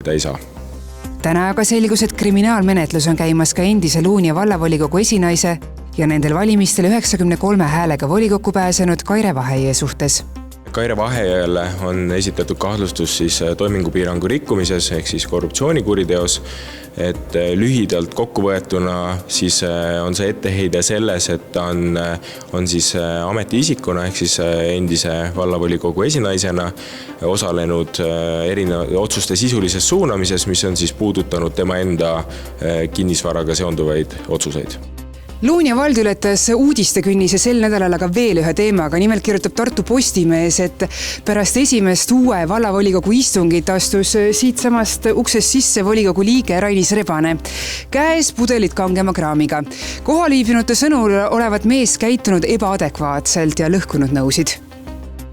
võtta ei saa. Täna aga selgus, et kriminaalmenetlus on käimas ka endise Luunja vallavolikogu esinaise ja nendel valimistel 93 häälega volikokku pääsenud Kaire Vaheie suhtes. Kaire Vahejale on esitatud kahtlustus toimingupiirangu rikkumises ehk korruptsioonikuriteos, et lühidalt kokkuvõetuna on see etteheide selles, et ta on ametiisikuna ehk endise vallavolikogu esinaisena osalenud otsuste sisulises suunamises, mis on puudutanud tema enda kinnisvaraga seonduvaid otsuseid. Luunja vald ületas uudistekünnise sel nädalal aga veel ühe teemaga. Nimelt kirjutab Tartu Postimees, et pärast esimest uue vallavolikogu istungit astus siitsamast uksest sisse volikogu liige Rainis Rebane. Käes pudelid kangema kraamiga. Kohaliibinute sõnul olevat mees käitunud ebaadekvaatselt ja lõhkunud nõusid.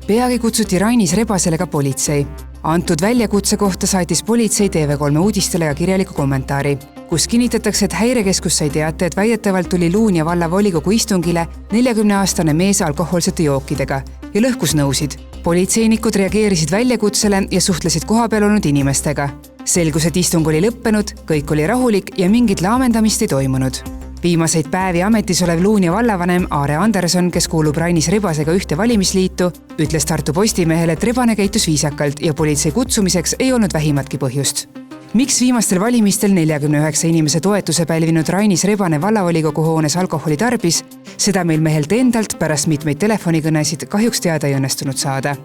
Peagi kutsuti Rainis Rebasele ka politsei. Antud väljakutse kohta saatis politsei TV3 uudistele ja kirjaliku kommentaari, kus kinnitatakse, et häirekeskus sai teate, et väidetavalt tuli Luunja valla volikogu istungile 40-aastane mees alkohoolsete jookidega ja lõhkus nõusid. Politseinikud reageerisid väljakutsele ja suhtlesid kohapeal olnud inimestega. Selgus, et istung oli lõppenud, kõik oli rahulik ja mingit laamendamist ei toimunud. Viimaseid päevi ametis olev Luunja vallavanem Aare Anderson, kes kuulub Rainis Rebasega ühte valimisliitu, ütles Tartu Postimehele, et Rebane käitus viisakalt ja politsei kutsumiseks ei olnud vähimatki põhjust. Miks viimastel valimistel 49 inimese toetuse pälvinud Rainis Rebane vallavolikogu hoones alkoholi tarbis, seda meil mehelt endalt pärast mitmeid telefonikõnesid kahjuks teada ei õnnestunud saada.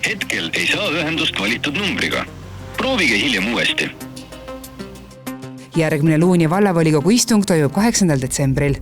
Hetkel ei saa ühendust valitud numbriga. Proovige hiljem uuesti. Järgmine Luunja vallavolikogu istung toimub 8. detsembril.